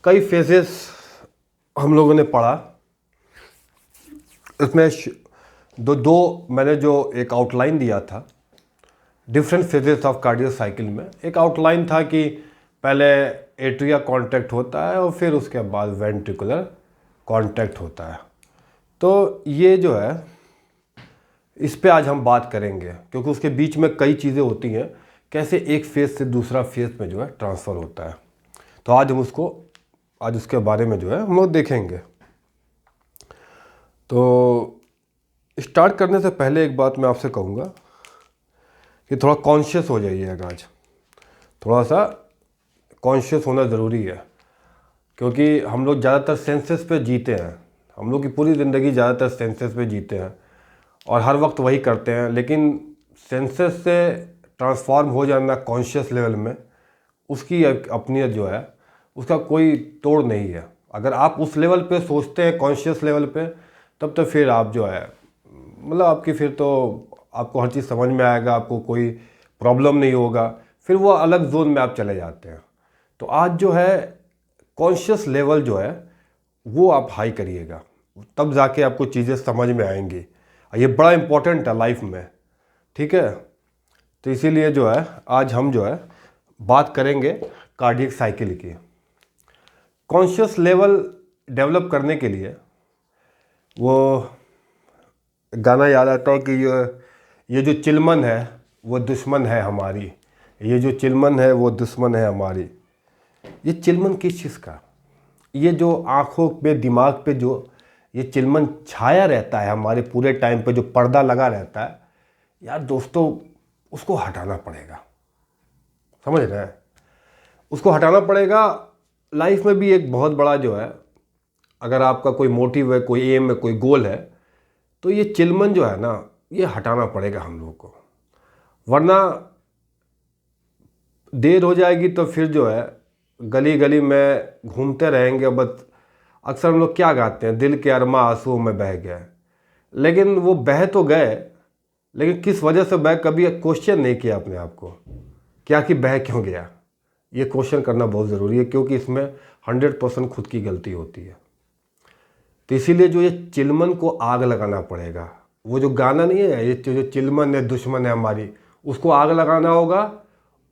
कई फेजेस हम लोगों ने पढ़ा। इसमें दो मैंने जो एक आउटलाइन दिया था different phases of cardio cycle में। एक आउटलाइन था कि पहले एट्रिया कॉन्टैक्ट होता है और फिर उसके बाद वेंट्रिकुलर कॉन्टैक्ट होता है। तो ये जो है इस पे आज हम बात करेंगे, क्योंकि उसके बीच में कई चीज़ें होती हैं, कैसे एक फेज से दूसरा फेज में जो है ट्रांसफ़र होता है। तो आज उसके बारे में जो है हम लोग देखेंगे। तो स्टार्ट करने से पहले एक बात मैं आपसे कहूँगा कि थोड़ा कॉन्शियस हो जाइएगा। आज थोड़ा सा कॉन्शियस होना ज़रूरी है, क्योंकि हम लोग ज़्यादातर सेंसेस पे जीते हैं। हम लोग की पूरी ज़िंदगी ज़्यादातर सेंसेस पे जीते हैं और हर वक्त वही करते हैं। लेकिन सेंसेस से ट्रांसफॉर्म हो जाना कॉन्शियस लेवल में, उसकी अपनीयत जो है उसका कोई तोड़ नहीं है। अगर आप उस लेवल पे सोचते हैं, कॉन्शियस लेवल पे, तब तो फिर आप जो है मतलब आपकी फिर तो आपको हर चीज़ समझ में आएगा, आपको कोई प्रॉब्लम नहीं होगा, फिर वो अलग जोन में आप चले जाते हैं। तो आज जो है कॉन्शियस लेवल जो है वो आप हाई करिएगा, तब जाके आपको चीज़ें समझ में आएंगी। ये बड़ा इम्पोर्टेंट है लाइफ में, ठीक है। तो इसीलिए जो है आज हम जो है बात करेंगे कार्डियक साइकिल की। कॉन्शियस लेवल डेवलप करने के लिए वो गाना याद आता है कि ये जो चिलमन है वो दुश्मन है हमारी, ये जो चिलमन है वो दुश्मन है हमारी। ये चिलमन किस चीज़ का? ये जो आँखों पे, दिमाग पे जो ये चिलमन छाया रहता है हमारे पूरे टाइम पे, जो पर्दा लगा रहता है, यार दोस्तों उसको हटाना पड़ेगा। समझ रहे हैं? उसको हटाना पड़ेगा। लाइफ में भी एक बहुत बड़ा जो है, अगर आपका कोई मोटिव है, कोई एम है, कोई गोल है, तो ये चिलमन जो है ना, ये हटाना पड़ेगा हम लोग को। वरना देर हो जाएगी तो फिर जो है गली गली में घूमते रहेंगे। बस अक्सर हम लोग क्या गाते हैं, दिल के अरमा आंसुओं में बह गए। लेकिन वो बह तो गए, लेकिन किस वजह से बह, कभी क्वेश्चन नहीं किया अपने आप को, क्या कि बह क्यों गया। ये क्वेश्चन करना बहुत ज़रूरी है, क्योंकि इसमें 100% खुद की गलती होती है। तो इसीलिए जो ये चिलमन को आग लगाना पड़ेगा। वो जो गाना नहीं है, ये जो चिलमन है दुश्मन है हमारी, उसको आग लगाना होगा।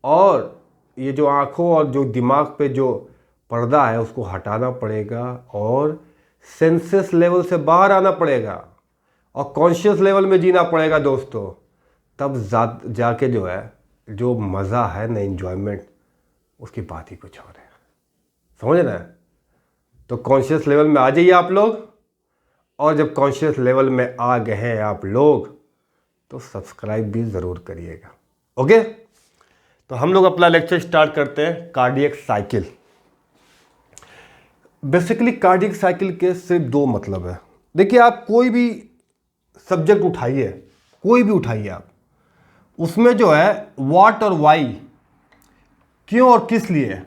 और ये जो आँखों और जो दिमाग पे जो पर्दा है उसको हटाना पड़ेगा, और सेंसेस लेवल से बाहर आना पड़ेगा और कॉन्शियस लेवल में जीना पड़ेगा दोस्तों। तब जाके जो है जो मज़ा है ना, एंजॉयमेंट, उसकी बात ही कुछ और है। समझ रहे हैं? तो कॉन्शियस लेवल में आ जाइए आप लोग। और जब कॉन्शियस लेवल में आ गए हैं आप लोग, तो सब्सक्राइब भी ज़रूर करिएगा। ओके, तो हम लोग अपना लेक्चर स्टार्ट करते हैं। Cardiac cycle. Basically cardiac cycle के सिर्फ दो मतलब है। देखिए, आप कोई भी सब्जेक्ट उठाइए, कोई भी उठाइए आप, उसमें जो है व्हाट और वाई, क्यों और किस लिए,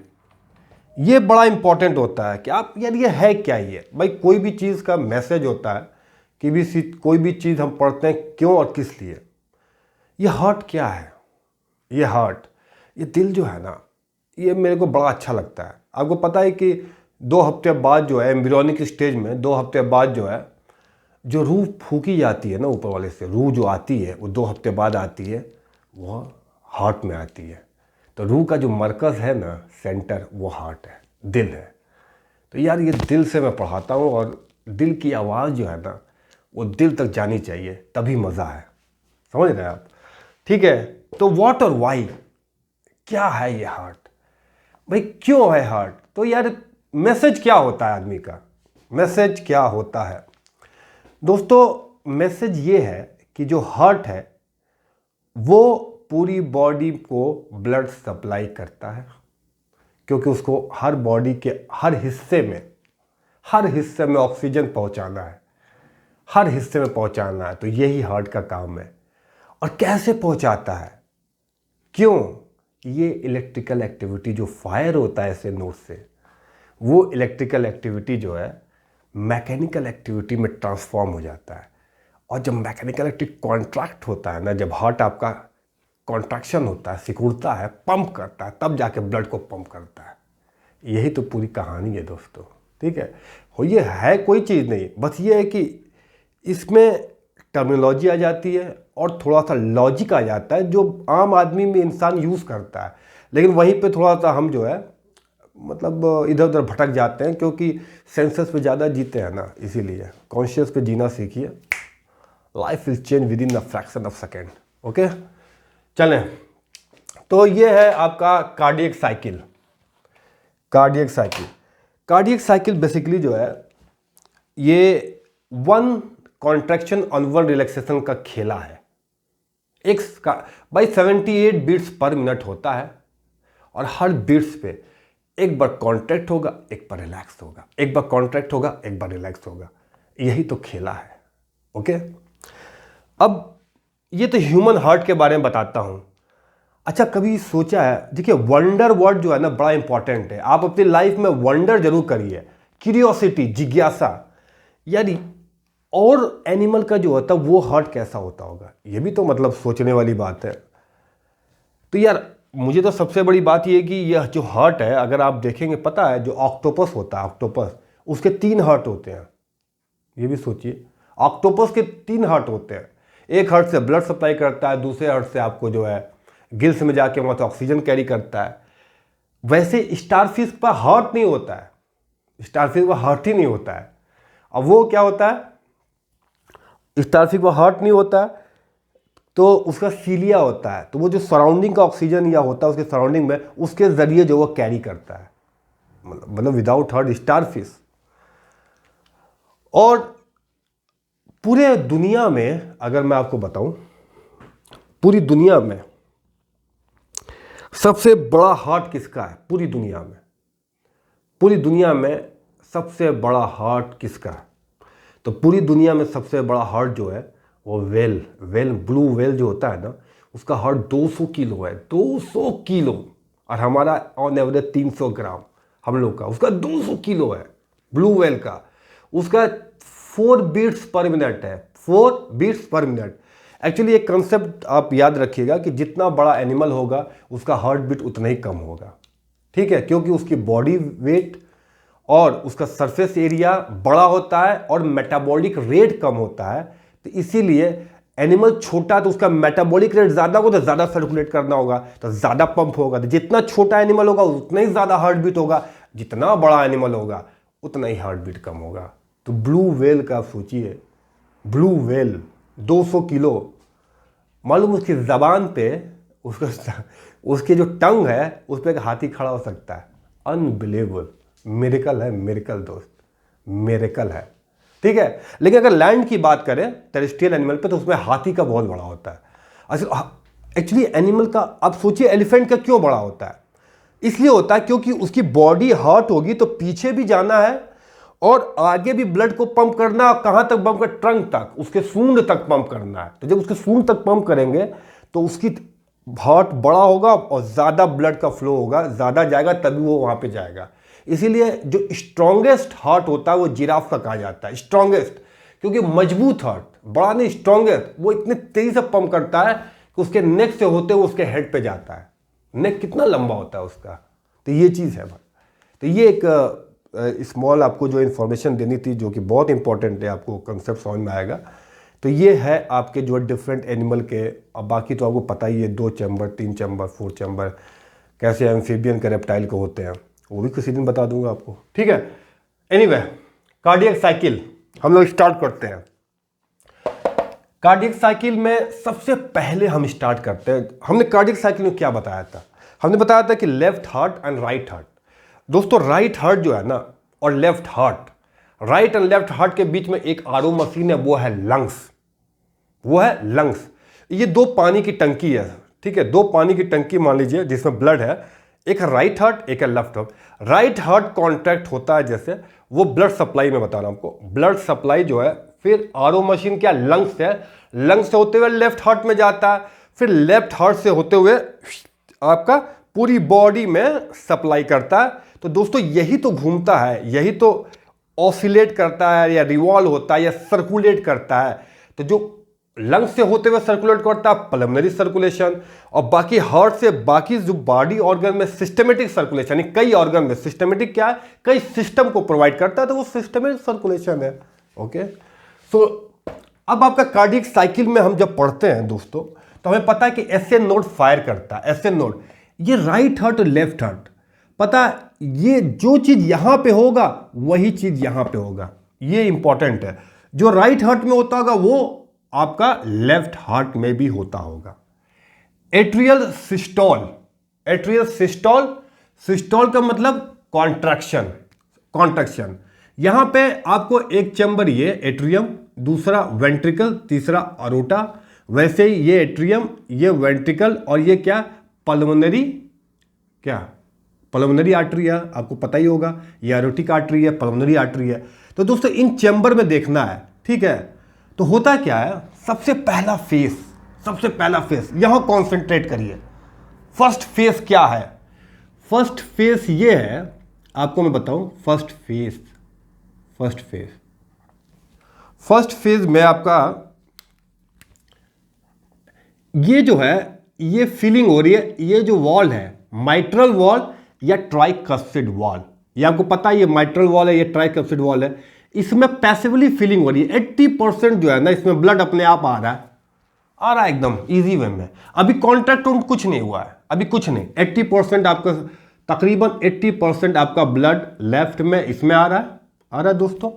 ये बड़ा इंपॉर्टेंट होता है कि आप यार ये है क्या। ये भाई कोई भी चीज़ का मैसेज होता है कि कोई भी चीज़ हम पढ़ते हैं क्यों और किस लिए। ये हार्ट क्या है? ये हार्ट, ये दिल जो है ना, ये मेरे को बड़ा अच्छा लगता है। आपको पता है कि 2 हफ्ते बाद जो है एम्ब्रियोनिक स्टेज में, 2 हफ्ते बाद जो है जो रूह फूकी जाती है ना ऊपर वाले से, रूह जो आती है वो 2 हफ्ते बाद आती है, वो हार्ट में आती है। तो रूह का जो मरकज़ है ना, सेंटर, वो हार्ट है, दिल है। तो यार ये दिल से मैं पढ़ाता हूँ, और दिल की आवाज़ जो है ना वो दिल तक जानी चाहिए, तभी मज़ा है। समझ रहे हैं आप? ठीक है। तो व्हाट और वाई, क्या है ये हार्ट? भाई क्यों है हार्ट? तो यार मैसेज क्या होता है आदमी का? मैसेज क्या होता है दोस्तों? मैसेज ये है कि जो हार्ट है वो पूरी बॉडी को ब्लड सप्लाई करता है, क्योंकि उसको हर बॉडी के हर हिस्से में ऑक्सीजन पहुंचाना है, हर हिस्से में पहुंचाना है। तो यही हार्ट का काम है। और कैसे पहुंचाता है, क्यों? ये इलेक्ट्रिकल एक्टिविटी जो फायर होता है ऐसे नोट से, वो इलेक्ट्रिकल एक्टिविटी जो है मैकेनिकल एक्टिविटी में ट्रांसफॉर्म हो जाता है। और जब मैकेनिकल एक्टिविटी कॉन्ट्रैक्ट होता है ना, जब हार्ट आपका कॉन्ट्रैक्शन होता है, सिकुड़ता है, पंप करता है, तब जाके ब्लड को पंप करता है। यही तो पूरी कहानी है दोस्तों, ठीक है। हो ये है कोई चीज़ नहीं, बस ये है कि इसमें टर्मिनोलॉजी आ जाती है और थोड़ा सा लॉजिक आ जाता है जो आम आदमी में इंसान यूज़ करता है, लेकिन वहीं पे थोड़ा सा हम जो है मतलब इधर उधर भटक जाते हैं, क्योंकि सेंसस पे ज़्यादा जीते हैं ना, इसीलिए कॉन्शियस पे जीना सीखिए। Life will change with in a fraction of second. Okay, चलें। तो ये है आपका cardiac cycle. Cardiac cycle, cardiac cycle basically जो है ये one contraction on one relaxation का खेला है। एक का बाई 78 बीट्स पर मिनट होता है और हर बीट्स पे एक बार कॉन्ट्रैक्ट होगा, एक बार रिलैक्स होगा, एक बार कॉन्ट्रैक्ट होगा, एक बार रिलैक्स होगा। यही तो खेला है। ओके, अब ये तो ह्यूमन हार्ट के बारे में बताता हूं। अच्छा, कभी सोचा है, देखिए वंडर वर्ड जो है ना बड़ा इंपॉर्टेंट है। आप अपनी लाइफ में वंडर जरूर करिए, क्यूरियोसिटी, जिज्ञासा। यानी और एनिमल का जो होता है वो हार्ट कैसा होता होगा, ये भी तो मतलब सोचने वाली बात है। तो यार मुझे तो सबसे बड़ी बात ये है कि यह जो हार्ट है, अगर आप देखेंगे, पता है जो ऑक्टोपस होता है, ऑक्टोपस उसके 3 हार्ट होते हैं। ये भी सोचिए, ऑक्टोपस के 3 हार्ट होते हैं। एक हार्ट से ब्लड सप्लाई करता है, दूसरे हार्ट से आपको जो है गिल्स में जाके वहाँ से ऑक्सीजन कैरी करता है। वैसे स्टारफिश का हार्ट नहीं होता है, स्टारफिश का हार्ट ही नहीं होता है। अब वो क्या होता है, स्टारफिश का हार्ट नहीं होता है तो उसका सीलिया होता है। तो वो जो सराउंडिंग का ऑक्सीजन या होता है उसके सराउंडिंग में, उसके जरिए जो वो कैरी करता है, मतलब विदाउट हार्ट स्टारफिश। और पूरे दुनिया में अगर मैं आपको बताऊं, पूरी दुनिया में सबसे बड़ा हार्ट किसका है? पूरी दुनिया में, पूरी दुनिया में सबसे बड़ा हार्ट किसका है? तो पूरी दुनिया में सबसे बड़ा हार्ट जो है वो वेल ब्लू वेल जो होता है ना, उसका हार्ट 200 किलो है, 200 किलो। और हमारा ऑन एवरेज 300 ग्राम हम लोग का, उसका 200 किलो है ब्लू वेल का। उसका 4 बीट्स पर मिनट है, 4 बीट्स पर मिनट। एक्चुअली एक कंसेप्ट आप याद रखिएगा कि जितना बड़ा एनिमल होगा उसका हार्ट बीट उतना ही कम होगा, ठीक है, क्योंकि उसकी बॉडी वेट और उसका सरफेस एरिया बड़ा होता है और मेटाबॉलिक रेट कम होता है। तो इसीलिए एनिमल छोटा तो उसका मेटाबॉलिक रेट ज़्यादा होगा, तो ज़्यादा सर्कुलेट करना होगा, तो ज़्यादा पंप होगा। तो जितना छोटा एनिमल होगा उतना ही ज़्यादा हार्ट बीट होगा, जितना बड़ा एनिमल होगा उतना ही हार्ट बीट कम होगा। तो ब्लू वेल का सोचिए, ब्लू वेल 200 किलो। मालूम उसकी ज़बान पे उसके जो टंग है उस पर एक हाथी खड़ा हो सकता है। अनबिलीवेबल, मिरेकल है, मिरेकल दोस्त, मिरेकल है, ठीक है। लेकिन अगर लैंड की बात करें टेरेस्ट्रियल एनिमल पे, तो उसमें हाथी का बहुत बड़ा होता है। अच्छा, एक्चुअली एनिमल का आप सोचिए, एलिफेंट का क्यों बड़ा होता है? इसलिए होता है क्योंकि उसकी बॉडी हार्ट होगी तो पीछे भी जाना है और आगे भी ब्लड को पंप करना। कहां तक पंप कर? ट्रंक तक, उसके सूंड तक पंप करना है। तो जब उसके सूंड तक पंप करेंगे तो उसकी हार्ट बड़ा होगा और ज़्यादा ब्लड का फ्लो होगा, ज़्यादा जाएगा तभी वो वहाँ पे जाएगा। इसीलिए जो स्ट्रॉन्गेस्ट हार्ट होता है वो जिराफ का कहा जाता है, स्ट्रॉन्गेस्ट, क्योंकि मजबूत हार्ट, बड़ा नहीं स्ट्रॉन्गेस्ट। वो इतनी तेजी से पंप करता है कि उसके नेक से होते हुए उसके हेड पे जाता है। नेक कितना लंबा होता है उसका। तो ये चीज़ है भाई। तो ये एक स्मॉल आपको जो इन्फॉर्मेशन देनी थी, जो कि बहुत इंपॉर्टेंट है, आपको कंसेप्ट समझ में आएगा। तो ये है आपके जो डिफरेंट एनिमल के। अब बाकी तो आपको पता ही है, 2 चैम्बर, 3 चैम्बर, 4 चैम्बर, कैसे एम्फीबियन के रेप्टाइल को होते हैं, वो भी किसी दिन बता दूंगा आपको, ठीक है। एनीवे, कार्डियक साइकिल हम लोग स्टार्ट करते हैं। कार्डियक साइकिल में सबसे पहले हम स्टार्ट करते हैं, हमने कार्डियक साइकिल में क्या बताया था? हमने बताया था कि left heart and right heart. दोस्तों राइट हार्ट जो है ना और left heart, right and left heart के बीच में एक आरओ मशीन है, वो है लंग्स, वो है लंग्स। ये 2 पानी की टंकी है, ठीक है, 2 पानी की टंकी मान लीजिए जिसमें ब्लड है। एक है राइट हार्ट, एक है left heart. Right heart contract होता है जैसे, वो ब्लड सप्लाई में बता रहा हूं आपको, ब्लड सप्लाई जो है, फिर आरओ मशीन क्या, लंग्स है, लंग्स से होते हुए लेफ्ट हार्ट में जाता है, फिर लेफ्ट हार्ट से होते हुए आपका पूरी बॉडी में सप्लाई करता है। तो दोस्तों यही तो घूमता है, यही तो ऑसिलेट करता है या रिवॉल्व होता है या सर्कुलेट करता है। तो जो लंग्स से होते हुए सर्कुलेट करता है पल्मोनरी सर्कुलेशन, और बाकी हार्ट से बाकी जो बॉडी ऑर्गन में सिस्टमेटिक सर्कुलेशन, यानी कई ऑर्गन में सिस्टमेटिक क्या है, कई सिस्टम को प्रोवाइड करता है, तो वो सिस्टमेटिक सर्कुलेशन है। ओके, सो अब आपका कार्डियक साइकिल में हम जब पढ़ते हैं दोस्तों, तो हमें पता है कि एसएन नोड फायर करता है। एसएन नोड ये राइट हार्ट और लेफ्ट हार्ट, पता है ये जो चीज यहां पे होगा वही चीज यहां पे होगा, ये इंपॉर्टेंट है। जो राइट हार्ट में होता होगा वो आपका लेफ्ट हार्ट में भी होता होगा। Atrial systole, atrial systole, systole का मतलब कॉन्ट्रैक्शन, कॉन्ट्रैक्शन। यहां पे आपको एक चैम्बर ये एट्रियम, दूसरा वेंट्रिकल, तीसरा अरोटा। वैसे ही ये एट्रियम, ये वेंट्रिकल और ये क्या, पल्मोनरी, क्या पल्मोनरी आर्टरी है, आपको पता ही होगा। ये एरोटिक आर्टरी है, पल्मोनरी आर्टरी है। तो दोस्तों इन चैम्बर में देखना है, ठीक है। तो होता क्या है, सबसे पहला फेस, सबसे पहला फेस यहां कॉन्सेंट्रेट करिए। फर्स्ट फेस क्या है, फर्स्ट फेस ये है, आपको मैं बताऊं first face, first face, first phase में आपका ये जो है, ये फीलिंग हो रही है, ये जो वॉल है माइट्रल वॉल या ट्राइकस्पिड वॉल, ये आपको पता है, ये माइट्रल वॉल है, ये ट्राइकस्पिड वॉल है। इसमें पैसिवली फीलिंग हो रही है। 80% जो है ना, इसमें ब्लड अपने आप आ रहा है, आ रहा है एकदम इजी वे में। अभी कॉन्ट्रैक्ट कुछ नहीं हुआ है, अभी कुछ नहीं। 80% आपका, तकरीबन 80% आपका ब्लड लेफ्ट में इसमें आ रहा है दोस्तों।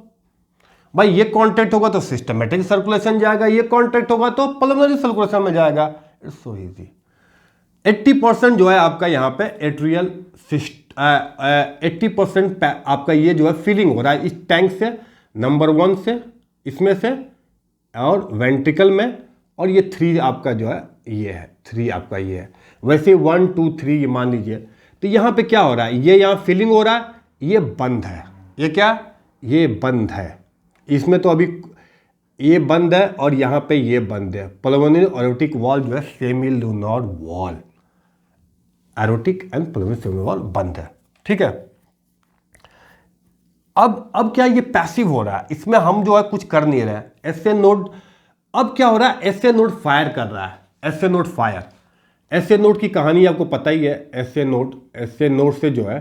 भाई ये कॉन्ट्रैक्ट होगा तो सिस्टमेटिक सर्कुलेशन जाएगा, ये कॉन्ट्रैक्ट होगा तो पल्मोनरी सर्कुलेशन में जाएगा। It's so easy. 80% जो है आपका यहाँ पे एट्रियल 80% आपका ये जो है फीलिंग हो रहा है इस टैंक से, नंबर 1 से, इसमें से, और वेंट्रिकल में, और ये 3 आपका जो है ये है, 3 आपका ये है। वैसे 1 2 3 ये मान लीजिए। तो यहाँ पे क्या हो रहा है, ये यहाँ फीलिंग हो रहा है, ये बंद है, ये क्या, ये बंद है। इसमें तो अभी ये बंद है और यहाँ पे ये बंद है। पल्मोनरी एरोटिक वॉल जो है semilunar valve, aortic and pulmonary semilunar valve बंद है, ठीक है। अब क्या ये पैसिव हो रहा है, इसमें हम जो है कुछ कर नहीं रहे हैं। एसए नोड अब क्या हो रहा है, एसए नोड फायर कर रहा है, SA node fire. SA node की कहानी आपको पता ही है। एसए नोड से जो है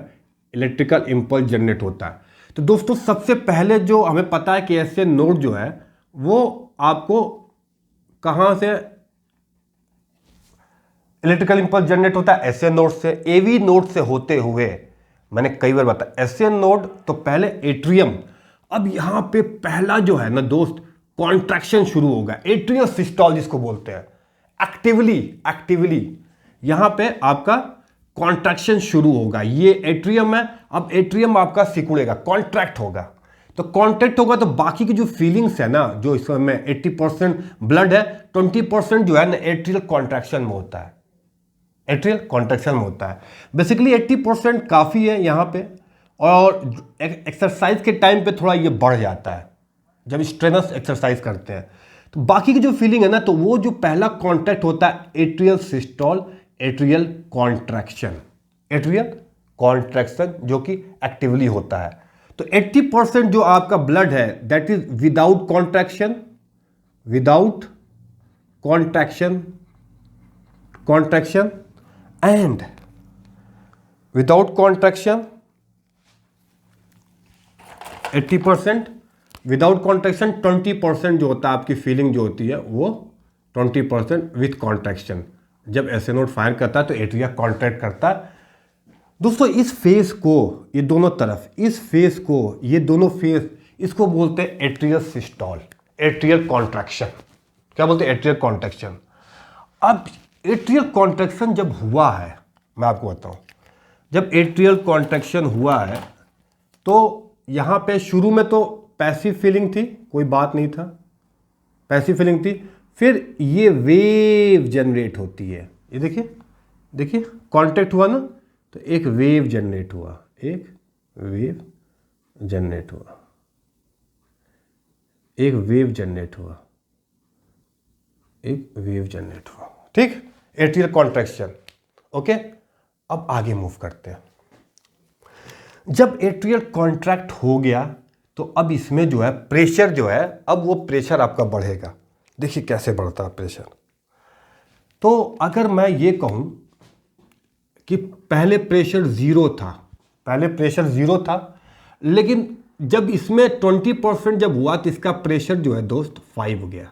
इलेक्ट्रिकल इंपल्स जनरेट होता है। तो दोस्तों सबसे पहले जो हमें पता है कि एसए नोड जो है वो आपको कहां से इलेक्ट्रिकल इंपल्स जनरेट होता है, एसए नोड से, एवी नोड से होते हुए। मैंने कई बार बताया एसए नोड तो पहले एट्रियम। अब यहां पे पहला जो है ना दोस्त, कॉन्ट्रैक्शन शुरू होगा, एट्रियल सिस्टोल जिसको बोलते हैं। एक्टिवली यहां पे आपका कॉन्ट्रैक्शन शुरू होगा। ये एट्रियम है, अब एट्रियम आपका सिकुड़ेगा, कॉन्ट्रैक्ट होगा। तो कॉन्ट्रैक्ट होगा तो बाकी की जो फीलिंग्स है ना, जो इसमें 80% ब्लड है, 20% जो है ना एट्रियल कॉन्ट्रैक्शन में होता है, एट्रियल कॉन्ट्रैक्शन में होता है। बेसिकली 80% काफ़ी है यहाँ पे। और एक्सरसाइज के टाइम पे थोड़ा ये बढ़ जाता है जब स्ट्रेनस एक्सरसाइज करते हैं। तो बाकी की जो फीलिंग है ना, तो वो जो पहला कॉन्ट्रैक्ट होता है atrial systole, atrial contraction, atrial contraction जो कि एक्टिवली होता है। तो 80% जो आपका ब्लड है that is without contraction, without contraction and without contraction 80%, without contraction 20% जो होता है आपकी फीलिंग जो होती है वो 20% विथ कॉन्ट्रैक्शन। जब एसए नोड फायर करता है तो एट्रिया कॉन्ट्रैक्ट करता है। दोस्तों इस फेस को, ये दोनों तरफ, इस फेस को, ये दोनों फेस, इसको बोलते हैं एट्रियल सिस्टोल, एट्रियल कॉन्ट्रैक्शन। क्या बोलते हैं, एट्रियल कॉन्ट्रैक्शन। अब एट्रियल कॉन्ट्रैक्शन जब हुआ है, मैं आपको बताऊं, जब एट्रियल कॉन्ट्रैक्शन हुआ है तो यहाँ पे शुरू में तो पैसिव फीलिंग थी, कोई बात नहीं था, पैसिव फीलिंग थी। फिर ये वेव जनरेट होती है, ये देखिए कांटेक्ट हुआ ना, तो एक वेव जनरेट हुआ, एक वेव जनरेट हुआ, एक वेव जनरेट हुआ, एक वेव जनरेट हुआ, ठीक। Atrial contraction, okay. अब आगे मूव करते हैं। जब एट्रियल कॉन्ट्रैक्ट हो गया तो अब इसमें जो है प्रेशर जो है, अब वो प्रेशर आपका बढ़ेगा। देखिए कैसे बढ़ता है प्रेशर। तो अगर मैं ये कहूँ कि पहले प्रेशर ज़ीरो था, पहले प्रेशर ज़ीरो था, लेकिन जब इसमें 20% जब हुआ तो इसका प्रेशर जो है दोस्त 5 हो गया।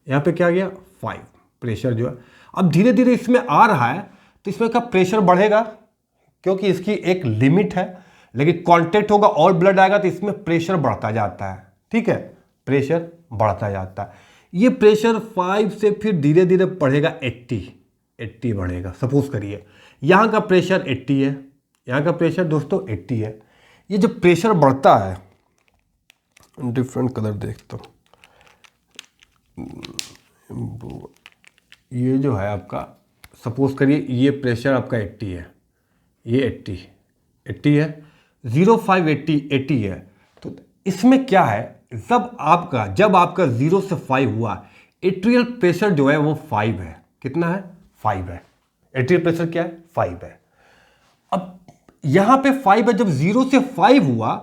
यहाँ पे क्या गया 5 प्रेशर जो है। अब धीरे धीरे इसमें आ रहा है तो इसमें का प्रेशर बढ़ेगा क्योंकि इसकी एक लिमिट है, लेकिन कांटेक्ट होगा और ब्लड आएगा तो इसमें प्रेशर बढ़ता जाता है। ठीक है, प्रेशर बढ़ता जाता है। ये प्रेशर 5 से फिर धीरे धीरे बढ़ेगा 80 बढ़ेगा। सपोज करिए यहाँ का प्रेशर 80 है, यहाँ का प्रेशर दोस्तों 80 है। ये जब प्रेशर बढ़ता है, डिफरेंट कलर देखता हूँ, ये जो है आपका सपोज करिए ये प्रेशर आपका 80 है, ये 80 है, 05 80 है। तो इसमें क्या है, जब आपका 0 से 5 हुआ, एट्रियल प्रेशर जो है वो 5 है। कितना है 5 है। एट्रियल प्रेशर क्या है 5 है। अब यहाँ पे 5 है, जब 0 से 5 हुआ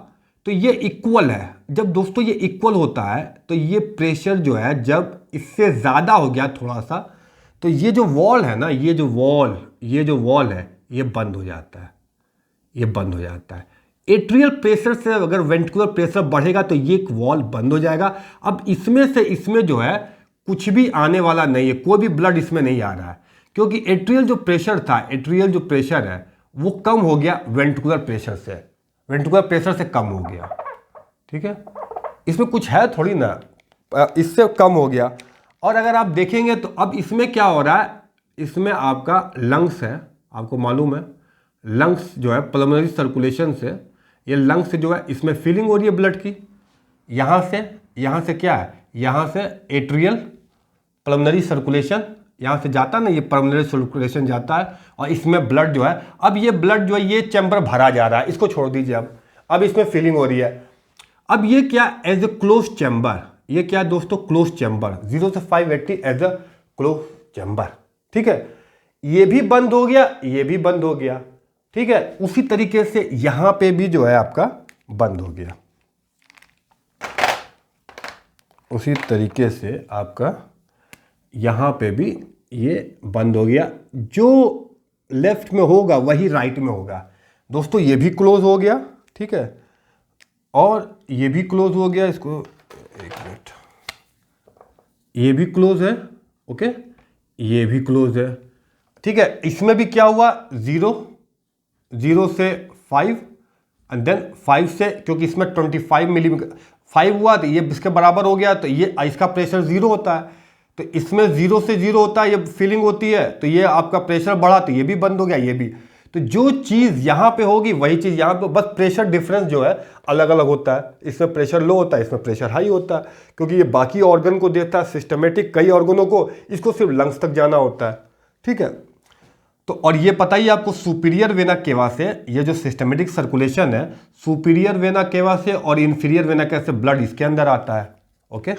तो ये इक्वल है। जब दोस्तों ये इक्वल होता है तो ये प्रेशर जो है जब इससे ज़्यादा हो गया थोड़ा सा, तो ये जो वॉल है ना, ये जो वॉल है ये बंद हो जाता है, ये बंद हो जाता है। एट्रियल प्रेशर से अगर वेंट्रिकुलर प्रेशर बढ़ेगा तो ये एक वॉल बंद हो जाएगा। अब इसमें से इसमें जो है कुछ भी आने वाला नहीं है, कोई भी ब्लड इसमें नहीं आ रहा है, क्योंकि एट्रियल जो प्रेशर है वो कम हो गया वेंट्रिकुलर प्रेशर से कम हो गया। ठीक है, इसमें कुछ है थोड़ी ना, इससे कम हो गया। और अगर आप देखेंगे तो अब इसमें क्या हो रहा है, इसमें आपका लंग्स है, आपको मालूम है लंग्स जो है पल्मोनरी सर्कुलेशन से, ये लंग्स जो है इसमें फीलिंग हो रही है ब्लड की। यहाँ से क्या है, यहाँ से एट्रियल पल्मोनरी सर्कुलेशन यहाँ से जाता है ना, ये पल्मोनरी सर्कुलेशन जाता है और इसमें ब्लड जो है, अब ये ब्लड जो है ये चैम्बर भरा जा रहा है, इसको छोड़ दीजिए। अब इसमें फीलिंग हो रही है। अब ये क्या एज ए क्लोज चैम्बर, ये क्या है दोस्तों क्लोज चैम्बर, 0 से 580 एज ए क्लोज चैम्बर। ठीक है, ये भी बंद हो गया, ये भी बंद हो गया। ठीक है, उसी तरीके से यहां पे भी जो है आपका बंद हो गया, उसी तरीके से आपका यहां पे भी ये बंद हो गया। जो लेफ्ट में होगा वही राइट में होगा दोस्तों। ये भी क्लोज हो गया, ठीक है, और ये भी क्लोज हो गया। इसको एक मिनट, ये भी क्लोज है, ओके, ये भी क्लोज है। ठीक है, इसमें भी क्या हुआ, 0 से 5 एंड देन 5 से, क्योंकि इसमें 25 मिलीमीटर 5 हुआ तो ये इसके बराबर हो गया, तो ये इसका प्रेशर 0 होता है, तो इसमें 0 से 0 होता है, ये फीलिंग होती है, तो ये आपका प्रेशर बढ़ा तो ये भी बंद हो गया, ये भी। तो जो चीज़ यहाँ पे होगी वही चीज़ यहाँ पे, बस प्रेशर डिफरेंस जो है अलग अलग होता है। इसमें प्रेशर लो होता है, इसमें प्रेशर हाई होता है, क्योंकि ये बाकी ऑर्गन को देता है सिस्टमेटिक, कई ऑर्गनों को, इसको सिर्फ लंग्स तक जाना होता है। ठीक है, तो और ये पता ही आपको सुपीरियर वेना केवा से, ये जो सिस्टमेटिक सर्कुलेशन है, सुपीरियर वेना केवा से और इंफीरियर वेना केवा से ब्लड इसके अंदर आता है। ओके,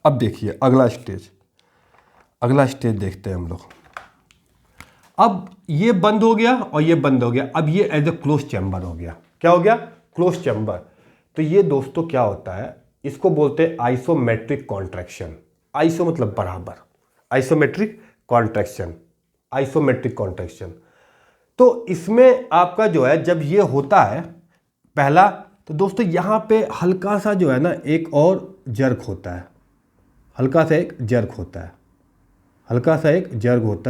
अब देखिए अगला स्टेज देखते हैं हम लोग। अब ये बंद हो गया और ये बंद हो गया, अब ये एज ए क्लोज चैम्बर हो गया। क्या हो गया, क्लोज चैम्बर। तो ये दोस्तों क्या होता है, इसको बोलते हैं आइसोमेट्रिक कॉन्ट्रैक्शन। आइसो मतलब बराबर, आइसोमेट्रिक कॉन्ट्रैक्शन। तो इसमें आपका जो है जब ये होता है पहला, तो दोस्तों यहाँ पे हल्का सा जो है ना एक और जर्क होता है, हल्का सा एक जर्क होता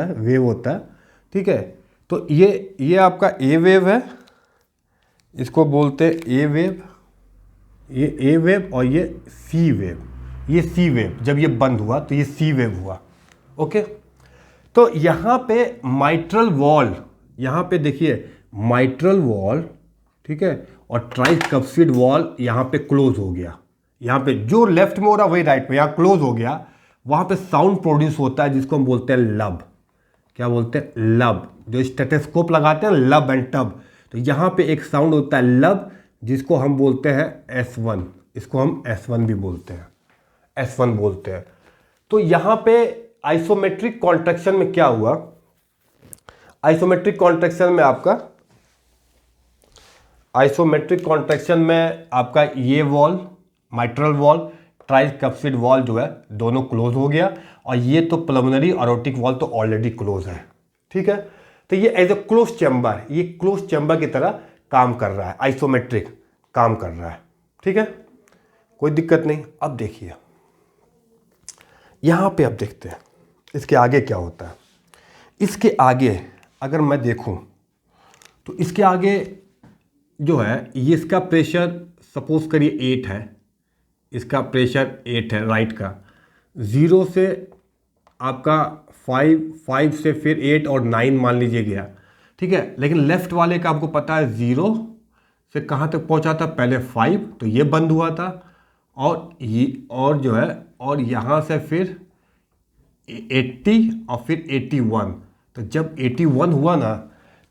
है, वेव होता है। ठीक है, तो ये आपका ए वेव है, इसको बोलते हैं ए वेव, ये ए वेव, और ये सी वेव। जब ये बंद हुआ तो ये सी वेव हुआ। ओके, तो यहाँ पे माइट्रल वॉल, यहाँ पे देखिए माइट्रल वॉल, ठीक है, और ट्राइकप्सिड वॉल यहाँ पे क्लोज हो गया। यहाँ पे जो लेफ्ट में हो रहा वही राइट में, यहाँ क्लोज हो गया। वहाँ पे साउंड प्रोड्यूस होता है जिसको हम बोलते हैं लब। क्या बोलते हैं, लब। जो स्टेथोस्कोप लगाते हैं लब एंड टब, तो यहाँ पे एक साउंड होता है लब, जिसको हम बोलते हैं S1, इसको हम S1 भी बोलते हैं, तो यहाँ पे आइसोमेट्रिक कॉन्ट्रैक्शन में क्या हुआ, आइसोमेट्रिक कॉन्ट्रैक्शन में आपका ये वॉल, माइट्रल वॉल, ट्राइकैप्सिड वॉल जो है दोनों क्लोज हो गया, और ये तो पल्मोनरी एरोटिक वॉल तो ऑलरेडी क्लोज है। ठीक है, तो ये एज ए क्लोज चैम्बर, ये क्लोज चैम्बर की तरह काम कर रहा है, आइसोमेट्रिक काम कर रहा है। ठीक है, कोई दिक्कत नहीं। अब देखिए यहाँ पे, अब देखते हैं इसके आगे क्या होता है। इसके आगे अगर मैं देखूं तो इसके आगे जो है ये इसका प्रेशर सपोज करिए 8 है, इसका प्रेशर 8 है राइट का, 0 से आपका 5 से फिर 8 और 9 मान लीजिए गया। ठीक है, लेकिन लेफ्ट वाले का आपको पता है 0 से कहाँ तक पहुँचा था, पहले 5 तो ये बंद हुआ था, और ये और जो है और यहाँ से फिर 80 और फिर 81। तो जब 81 हुआ ना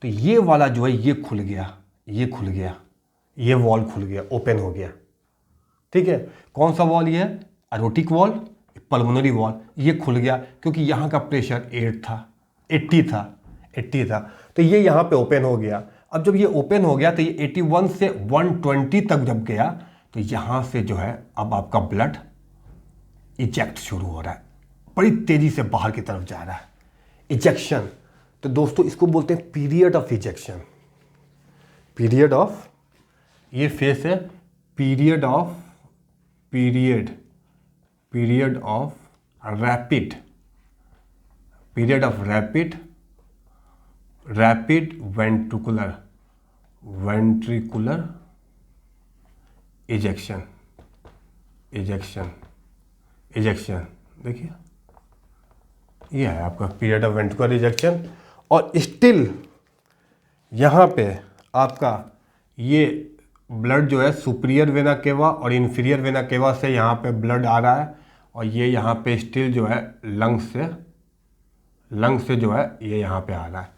तो ये वाला जो है ये खुल गया, ये खुल गया, ये वॉल खुल गया, ओपन हो गया। ठीक है, कौन सा वॉल ये है, एरोटिक वॉल, पल्मोनरी वॉल, ये खुल गया क्योंकि यहाँ का प्रेशर 80 था, तो ये यहाँ पे ओपन हो गया। अब जब ये ओपन हो गया तो ये 81 से 120 तक जब गया तो यहाँ से जो है अब आपका ब्लड इजेक्ट शुरू हो रहा है, बड़ी तेजी से बाहर की तरफ जा रहा है, इजेक्शन। तो दोस्तों इसको बोलते हैं period of ejection, period of, ये फेस है period of rapid, period of rapid ventricular ejection. देखिए ये है आपका पीरियड ऑफ वेंट्रिकुलर इजेक्शन। और स्टिल यहाँ पे आपका ये ब्लड जो है सुपीरियर वेना केवा और इन्फीरियर वेना केवा से यहाँ पे ब्लड आ रहा है, और ये यहाँ पे स्टिल जो है लंग्स से जो है ये यहाँ पे आ रहा है,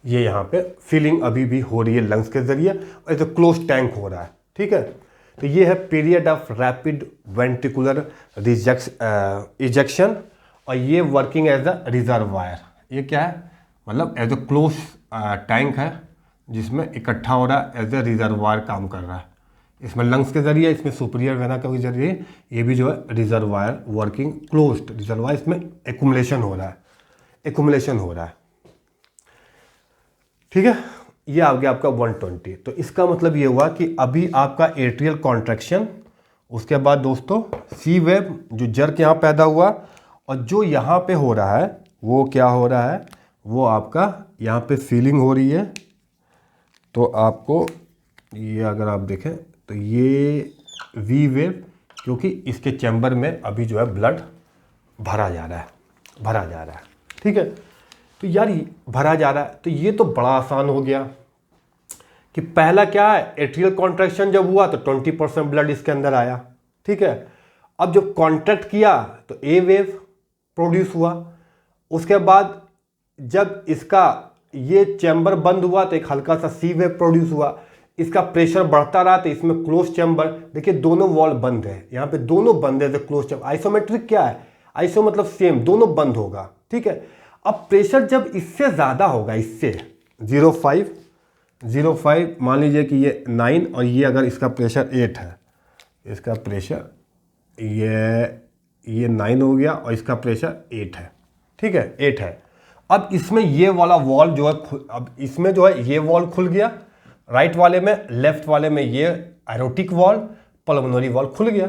ये यहाँ पे फीलिंग अभी भी हो रही है लंग्स के जरिए, और ऐसे क्लोज टैंक हो रहा है। ठीक है, तो ये है period of rapid ventricular ejection, और ये वर्किंग एज अ रिजर्वायर। ये क्या है, मतलब एज अ क्लोज टैंक है जिसमें इकट्ठा हो रहा है, एज ए रिजर्वायर काम कर रहा है। इसमें लंग्स के जरिए, इसमें सुपीरियर वेना के जरिए, ये भी जो है रिजर्वायर वर्किंग क्लोज्ड रिजर्वायर, इसमें एक्युमुलेशन हो रहा है। ठीक है, ये आ गया आपका 120। तो इसका मतलब ये हुआ कि अभी आपका एट्रियल कॉन्ट्रैक्शन, उसके बाद दोस्तों सी वेव जो जर्क यहाँ पैदा हुआ, और जो यहाँ पे हो रहा है वो क्या हो रहा है, वो आपका यहाँ पे फीलिंग हो रही है। तो आपको ये अगर आप देखें तो ये वी वेव, क्योंकि इसके चैम्बर में अभी जो है ब्लड भरा जा रहा है। ठीक है, तो यार भरा जा रहा है, तो ये तो बड़ा आसान हो गया कि पहला क्या है, एट्रियल कॉन्ट्रैक्शन जब हुआ तो 20% ब्लड इसके अंदर आया। ठीक है, अब जब कॉन्ट्रैक्ट किया तो ए वेव प्रोड्यूस हुआ, उसके बाद जब इसका ये चैम्बर बंद हुआ तो एक हल्का सा सी वेव प्रोड्यूस हुआ, इसका प्रेशर बढ़ता रहा तो इसमें क्लोज चैम्बर, देखिए दोनों वॉल बंद है, यहाँ पे दोनों बंद है, क्लोज चैम्बर। आइसोमेट्रिक क्या है, आइसो मतलब सेम, दोनों बंद होगा। ठीक है, अब प्रेशर जब इससे ज़्यादा होगा, इससे 0.5 मान लीजिए कि ये 9, और ये अगर इसका प्रेशर 8 है, इसका प्रेशर ये 9 हो गया और इसका प्रेशर 8 है। ठीक है, 8 है। अब इसमें ये वाला वॉल जो है, अब इसमें जो है ये वॉल खुल गया राइट वाले में, लेफ्ट वाले में ये एरोटिक वॉल, पल्मोनरी वॉल खुल गया।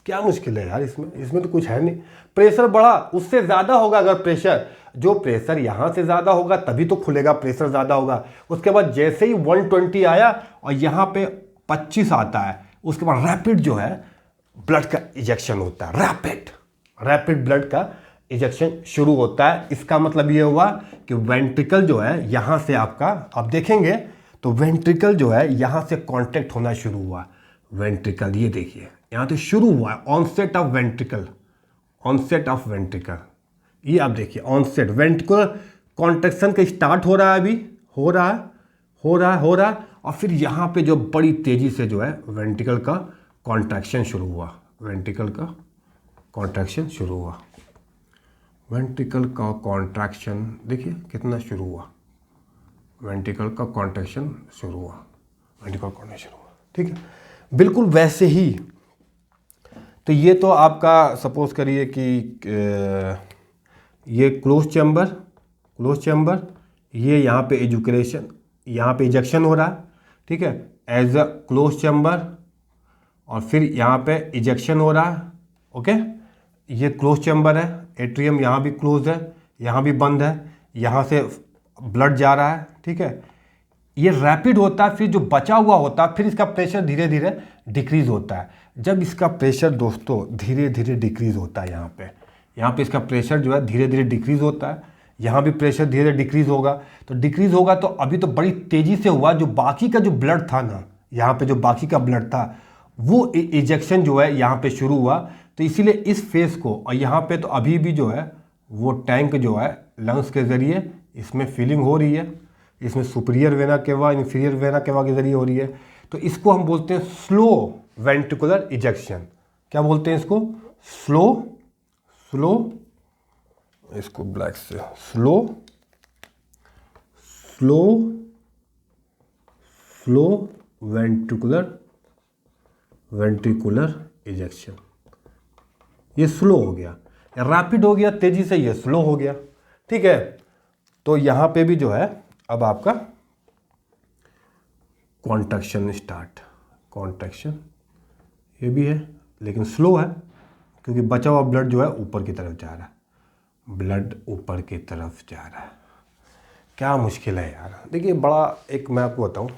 क्या मुश्किल है यार इसमें तो कुछ है नहीं। प्रेशर बढ़ा, उससे ज़्यादा होगा अगर प्रेशर, जो प्रेशर यहाँ से ज़्यादा होगा तभी तो खुलेगा, प्रेशर ज़्यादा होगा। उसके बाद जैसे ही 120 आया और यहाँ पे 25 आता है, उसके बाद रैपिड जो है ब्लड का इजेक्शन होता है, रैपिड ब्लड का इजेक्शन शुरू होता है। इसका मतलब ये हुआ कि वेंट्रिकल जो है यहाँ से आपका, आप देखेंगे तो वेंट्रिकल जो है यहाँ से कांटेक्ट होना शुरू हुआ। वेंट्रिकल ये देखिए यहाँ से शुरू हुआ है, ऑनसेट ऑफ वेंट्रिकल, ये आप देखिए ऑनसेट वेंट्रिकुलर कॉन्ट्रैक्शन का स्टार्ट हो रहा है, अभी हो रहा है, और फिर यहाँ पे जो बड़ी तेजी से जो है वेंट्रिकल का कॉन्ट्रैक्शन शुरू हुआ, वेंट्रिकल का कॉन्ट्रैक्शन देखिए कितना शुरू हुआ, वेंट्रिकल का कॉन्ट्रैक्शन शुरू हुआ। ठीक है, बिल्कुल वैसे ही। तो ये तो आपका सपोज करिए कि ये क्लोज चैम्बर, ये यहाँ पे एजुकेशन, यहाँ पे इजेक्शन हो रहा है, ठीक है, एज अ क्लोज चैम्बर, और फिर यहाँ पे इजेक्शन हो रहा है। ओके, ये क्लोज चैम्बर है, एट्रियम यहाँ भी क्लोज है, यहाँ भी बंद है, यहाँ से ब्लड जा रहा है, ठीक है। ये रैपिड होता है, फिर जो बचा हुआ होता है फिर इसका प्रेशर धीरे धीरे डिक्रीज होता है। जब इसका प्रेशर दोस्तों धीरे धीरे डिक्रीज होता है, यहाँ पे इसका प्रेशर जो है धीरे धीरे डिक्रीज होता है, यहाँ भी प्रेशर धीरे धीरे डिक्रीज होगा। तो डिक्रीज होगा तो अभी तो बड़ी तेज़ी से हुआ, जो बाकी का जो ब्लड था ना, यहाँ पे जो बाकी का ब्लड था वो इजेक्शन जो है यहाँ पे शुरू हुआ। तो इसीलिए इस फेस को, और यहाँ पे तो अभी भी जो है वो टैंक जो है लंग्स के ज़रिए इसमें फीलिंग हो रही है, इसमें superior vena cava inferior vena cava के ज़रिए हो रही है। तो इसको हम बोलते हैं स्लो वेंट्रिकुलर इजेक्शन। क्या बोलते हैं इसको? स्लो, इसको ब्लैक से स्लो वेंट्रिकुलर इजेक्शन। ये स्लो हो गया, रैपिड हो गया तेजी से, ये स्लो हो गया, ठीक है। तो यहाँ पे भी जो है अब आपका कॉन्ट्रैक्शन ये भी है, लेकिन स्लो है क्योंकि बचा हुआ ब्लड जो है ऊपर की तरफ जा रहा है, क्या मुश्किल है यार। देखिए बड़ा एक मैं आपको बताऊं,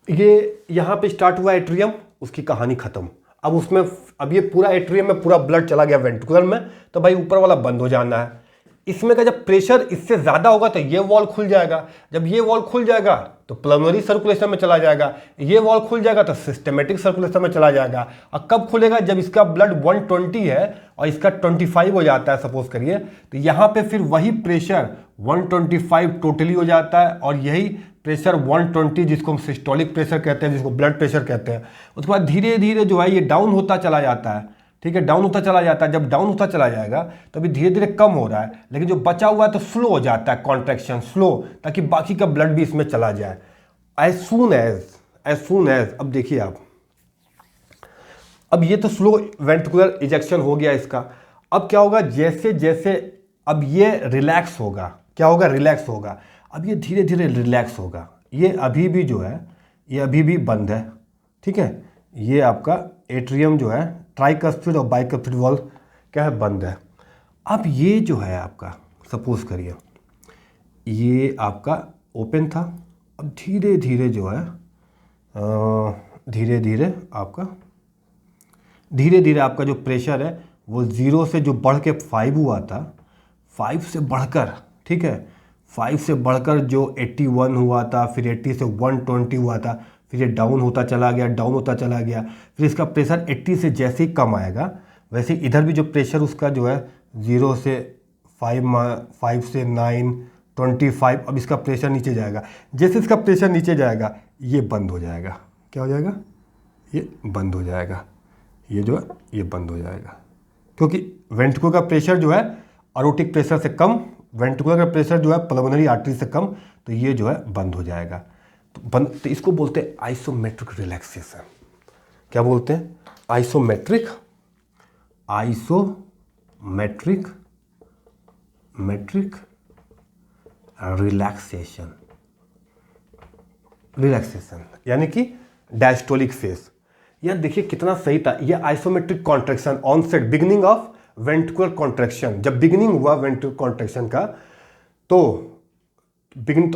ये यहाँ पे स्टार्ट हुआ एट्रियम, उसकी कहानी खत्म। अब ये पूरा एट्रियम में पूरा ब्लड चला गया वेंट्रिकुलर में, तो भाई ऊपर वाला बंद हो जाना है। इसमें का जब प्रेशर इससे ज़्यादा होगा तो ये वॉल खुल जाएगा, जब ये वॉल खुल जाएगा तो पल्मोनरी सर्कुलेशन में चला जाएगा, ये वॉल खुल जाएगा तो सिस्टमेटिक सर्कुलेशन में चला जाएगा। और कब खुलेगा? जब इसका ब्लड 120 है और इसका 25 हो जाता है सपोज करिए, तो यहाँ पे फिर वही प्रेशर 125 टोटली हो जाता है, और यही प्रेशर 120 जिसको हम सिस्टोलिक प्रेशर कहते हैं, जिसको ब्लड प्रेशर कहते हैं, उसके बाद धीरे धीरे जो है ये डाउन होता चला जाता है, ठीक है, डाउन होता चला जाता है। जब डाउन होता चला जाएगा तो अभी धीरे धीरे कम हो रहा है, लेकिन जो बचा हुआ है तो स्लो हो जाता है, कॉन्ट्रैक्शन स्लो, ताकि बाकी का ब्लड भी इसमें चला जाए। एज सून एज अब देखिए आप, अब ये तो स्लो वेंट्रिकुलर इजेक्शन हो गया इसका। अब क्या होगा? जैसे जैसे अब ये रिलैक्स होगा, क्या होगा? रिलैक्स होगा। अब ये धीरे धीरे रिलैक्स होगा। ये अभी भी जो है ये अभी भी बंद है, ठीक है। ये आपका एट्रियम जो है ट्राइकस्पिड और बाइकस्पिड वॉल्व क्या है? बंद है। अब ये जो है आपका सपोज करिए ये आपका ओपन था, अब धीरे धीरे जो है धीरे धीरे आपका जो प्रेशर है वो 0 से जो बढ़ के 5 हुआ था, 5 से बढ़कर, ठीक है, 5 से बढ़कर जो 81 हुआ था, फिर 80 से 120 हुआ था, फिर ये डाउन होता चला गया, फिर इसका प्रेशर 80 से जैसे ही कम आएगा वैसे इधर भी जो प्रेशर उसका जो है 0 से 5 से 9, 25, अब इसका प्रेशर नीचे जाएगा। जैसे इसका प्रेशर नीचे जाएगा ये बंद हो जाएगा। क्या हो जाएगा? ये बंद हो जाएगा, ये जो है ये बंद हो जाएगा, क्योंकि वेंट्रिकुलर का प्रेशर जो है एरोटिक प्रेशर से कम, वेंट्रिकुलर का प्रेशर जो है पल्मोनरी आर्टरी से कम, तो ये जो है बंद हो जाएगा। तो इसको बोलते हैं आइसोमेट्रिक रिलैक्सेशन। क्या बोलते हैं? आइसोमेट्रिक रिलैक्सेशन यानी कि डायस्टोलिक फेस। यह देखिए कितना सही था। यह isometric contraction onset beginning of ventricular contraction, जब बिगिनिंग हुआ वेंट्रिकुलर कॉन्ट्रैक्शन का तो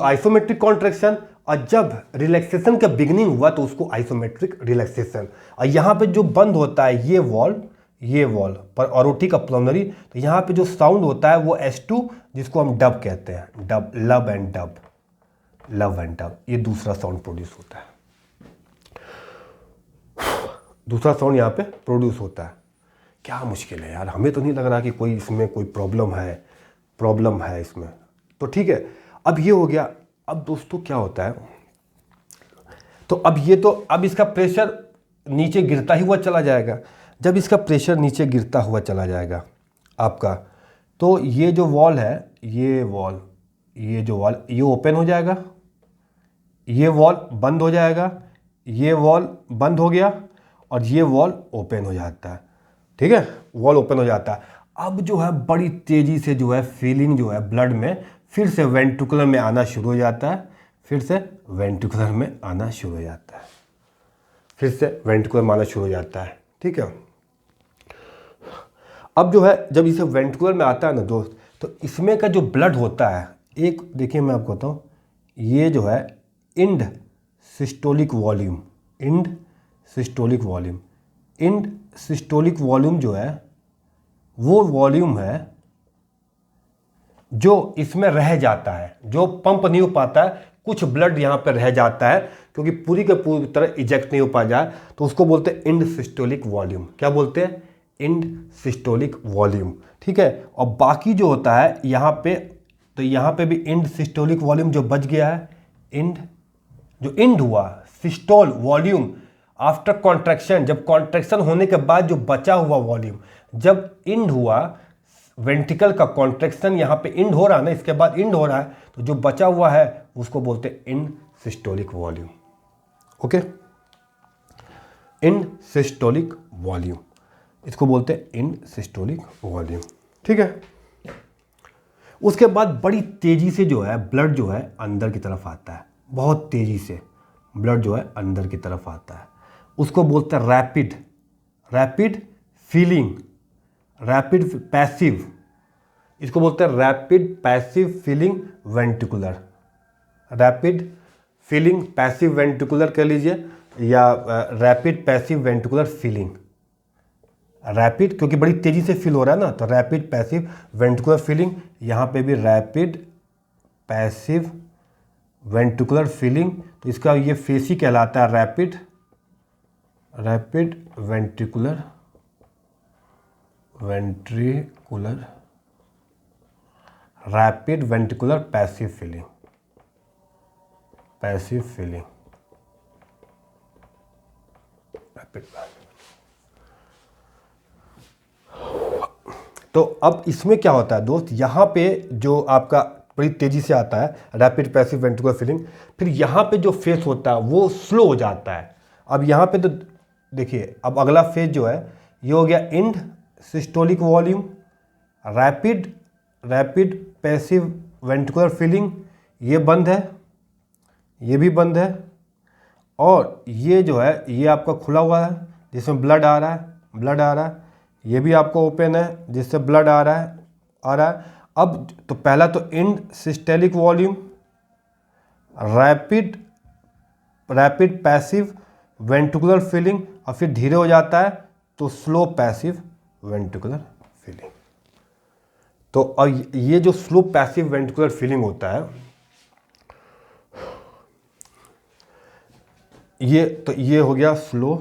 आइसोमेट्रिक कॉन्ट्रैक्शन, और जब रिलैक्सेशन का बिगिनिंग हुआ तो उसको आइसोमेट्रिक रिलैक्सेशन। और यहाँ पे जो बंद होता है ये वॉल पर ऑरोटिक और पल्मोनरी, तो यहाँ पे जो साउंड होता है वो S2 जिसको हम डब कहते हैं, डब, लव एंड डब, ये दूसरा साउंड प्रोड्यूस होता है, दूसरा साउंड यहाँ पे प्रोड्यूस होता है। क्या मुश्किल है यार, हमें तो नहीं लग रहा कि कोई इसमें कोई प्रॉब्लम है इसमें। तो ठीक है, अब ये हो गया। अब दोस्तों क्या होता है, तो अब इसका प्रेशर नीचे गिरता ही हुआ चला जाएगा। जब इसका प्रेशर नीचे गिरता हुआ चला जाएगा आपका, तो ये जो वॉल है, ये ओपन हो जाएगा, ये वॉल बंद हो जाएगा, ये वॉल बंद हो गया, और ये वॉल ओपन हो जाता है, ठीक है, वॉल ओपन हो जाता है। अब जो है बड़ी तेज़ी से जो है फीलिंग जो है ब्लड में फिर से वेंट्रिकुलर में आना शुरू हो जाता है, फिर से वेंट्रिकुलर में आना शुरू हो जाता है, फिर से वेंट्रिकुलर में आना शुरू हो जाता है, ठीक है। अब जो है जब इसे वेंट्रिकुलर में आता है ना दोस्त, तो इसमें का जो ब्लड होता है, एक देखिए मैं आपको बताऊँ, ये जो है end systolic volume, end systolic volume, end systolic volume जो है वो वॉल्यूम है जो इसमें रह जाता है, जो पंप नहीं हो पाता है, कुछ ब्लड यहाँ पर रह जाता है क्योंकि पूरी के पूरी तरह इजेक्ट नहीं हो पा जाए, तो उसको बोलते हैं इंड सिस्टोलिक वॉल्यूम। क्या बोलते हैं? इंड सिस्टोलिक वॉल्यूम, ठीक है। और बाकी जो होता है यहाँ पे, तो यहाँ पे भी इंड सिस्टोलिक वॉल्यूम जो बच गया है, इंड जो इंड हुआ सिस्टोल वॉल्यूम आफ्टर कॉन्ट्रैक्शन, जब कॉन्ट्रैक्शन होने के बाद जो बचा हुआ वॉल्यूम, जब इंड हुआ वेंट्रिकल का कॉन्ट्रैक्शन, यहाँ पे इंड हो रहा है ना, इसके बाद इंड हो रहा है, तो जो बचा हुआ है उसको बोलते हैं end systolic volume. Okay, end systolic volume, इसको बोलते हैं इंड सिस्टोलिक वॉल्यूम, ठीक है। उसके बाद बड़ी तेजी से जो है ब्लड जो है अंदर की तरफ आता है, बहुत तेजी से ब्लड जो है अंदर की तरफ आता है, उसको बोलते हैं rapid, rapid feeling, rapid passive, इसको बोलते हैं rapid passive feeling ventricular, rapid feeling passive ventricular कह लीजिए, या rapid passive ventricular feeling. Rapid क्योंकि बड़ी तेजी से फील हो रहा है ना, तो रैपिड पैसिव वेंट्रिकुलर फीलिंग, यहाँ पे भी रैपिड पैसिव वेंट्रिकुलर फीलिंग, तो इसका ये फेस ही कहलाता है rapid, rapid ventricular, ventricular rapid ventricular passive feeling, passive feeling, rapid. तो अब इसमें क्या होता है दोस्त, यहाँ पे जो आपका बड़ी तेज़ी से आता है रैपिड पैसिव वेंट्रिकुलर फीलिंग, फिर यहाँ पे जो फेस होता है वो स्लो हो जाता है। अब यहाँ पे तो देखिए, अब अगला फेज जो है ये हो गया end systolic volume, rapid, rapid passive ventricular filling, ये बंद है, ये भी बंद है, और ये जो है ये आपका खुला हुआ है जिसमें ब्लड आ रहा है, ब्लड आ रहा है, ये भी आपको ओपन है जिससे ब्लड आ रहा है, आ रहा है। अब तो पहला तो end systolic volume, rapid, rapid passive ventricular filling, और फिर धीरे हो जाता है तो स्लो पैसिव वेंट्रिकुलर फीलिंग। तो अब ये जो स्लो पैसिव वेंट्रिकुलर फीलिंग होता है, ये हो गया slow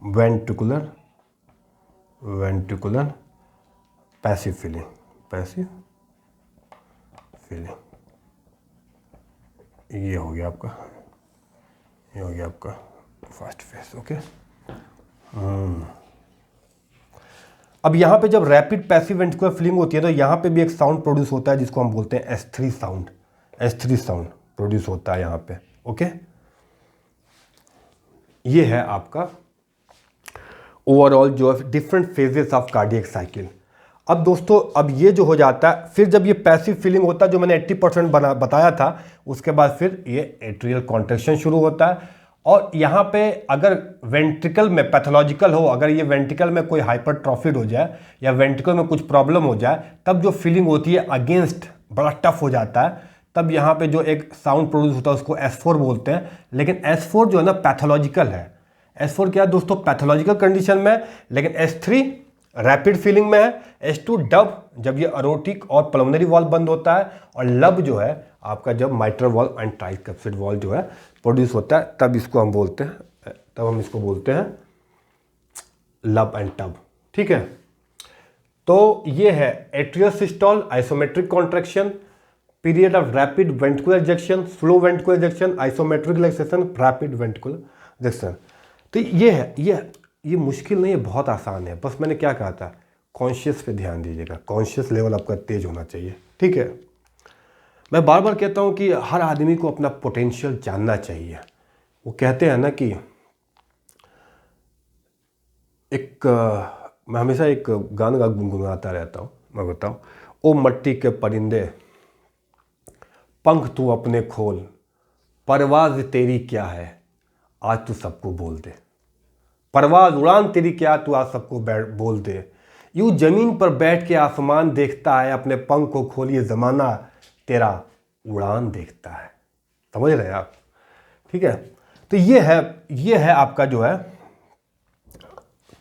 ventricular, ventricular passive feeling, passive feeling, ये हो गया आपका, ये हो गया आपका फर्स्ट फेज। ओके, अब यहाँ पे जब रैपिड पैसिव वेंट्रिकुलर फीलिंग होती है तो यहाँ पे भी एक साउंड प्रोड्यूस होता है जिसको हम बोलते हैं S3 sound, S3 sound produce होता है यहाँ पे। ओके, ये है आपका ओवरऑल जो है different phases of cardiac cycle. अब दोस्तों, अब ये जो हो जाता है, फिर जब ये पैसिव फीलिंग होता है जो मैंने 80% बताया था, उसके बाद फिर ये एट्रियल कॉन्ट्रैक्शन शुरू होता है। और यहाँ पे अगर वेंट्रिकल में पैथोलॉजिकल हो, अगर ये वेंट्रिकल में कोई हाइपरट्रॉफिड हो जाए या वेंट्रिकल में कुछ प्रॉब्लम हो जाए, तब जो फीलिंग होती है अगेंस्ट बड़ा टफ हो जाता है, तब यहाँ पे जो एक साउंड प्रोड्यूस होता है उसको S4 बोलते हैं। लेकिन S4 जो है ना पैथोलॉजिकल है, S4 क्या है दोस्तों, पैथोलॉजिकल कंडीशन में, लेकिन S3 रैपिड फीलिंग में है, S2 डब जब ये अरोटिक और पल्मोनरी वॉल्व बंद होता है, और लब जो है आपका जब माइट्रल वॉल्व एंड ट्राइकैप्सिड वॉल्व जो है प्रोड्यूस होता है, तब इसको हम बोलते हैं, तब हम इसको बोलते हैं लब एंड टब। ठीक है, तो ये है atrial systole, isometric contraction, period of rapid ventricular ejection, slow ventricular ejection, isometric relaxation, rapid ventricular ejection. तो ये है, ये मुश्किल नहीं है, बहुत आसान है। बस मैंने क्या कहा था, कॉन्शियस पे ध्यान दीजिएगा, कॉन्शियस लेवल आपका तेज होना चाहिए। ठीक है, मैं बार बार कहता हूँ कि हर आदमी को अपना पोटेंशियल जानना चाहिए। वो कहते हैं ना कि मैं हमेशा एक गाना गुनगुनाता रहता हूँ। मैं बताऊँ, ओ मट्टी के परिंदे पंख तू अपने खोल, परवाज तेरी क्या है आज तू सबको बोल दे। परवाज उड़ान तेरी क्या, तू आज सबको बोल दे। यूँ जमीन पर बैठ के आसमान देखता है, अपने पंख को खोलिए ज़माना तेरा उड़ान देखता है। समझ रहे हैं आप? ठीक है, तो ये है आपका जो है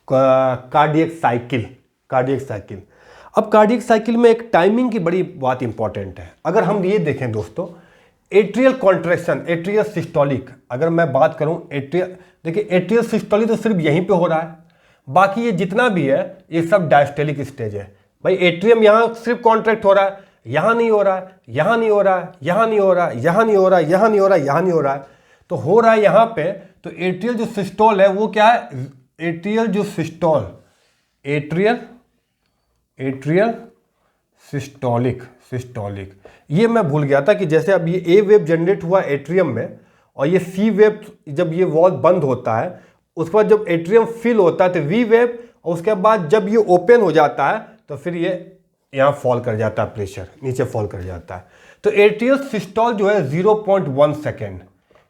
कार्डियक साइकिल। अब कार्डियक साइकिल में एक टाइमिंग की बड़ी बात इंपॉर्टेंट है। अगर हम ये देखें दोस्तों, एट्रियल कॉन्ट्रैक्शन, एट्रियल सिस्टोलिक, अगर मैं बात करूं एट्रियल, देखिए एट्रियल सिस्टोलिक तो सिर्फ यहीं पे हो रहा है, बाकी ये जितना भी है ये सब डायस्टोलिक स्टेज है। भाई एट्रियम यहाँ सिर्फ कॉन्ट्रैक्ट हो रहा है, यहाँ नहीं हो रहा है, यहाँ नहीं हो रहा है, यहाँ नहीं हो रहा है, यहाँ नहीं हो रहा है, यहाँ नहीं हो रहा है, यहाँ नहीं हो रहा है, तो हो रहा है यहाँ पे। तो एट्रियल जो सिस्टोल है वो क्या है? एट्रियल जो सिस्टोल, एट्रियल सिस्टोलिक। ये मैं भूल गया था कि जैसे अब ये ए वेव जनरेट हुआ एट्रियम में, और ये सी वेव जब ये वॉल बंद होता है उसके बाद जब एट्रियम फिल होता है तो वी वेव, और उसके बाद जब ये ओपन हो जाता है तो फिर ये यहाँ फॉल कर जाता है, प्रेशर नीचे फॉल कर जाता है। तो एट्रियल सिस्टोल जो है 0.1 सेकेंड,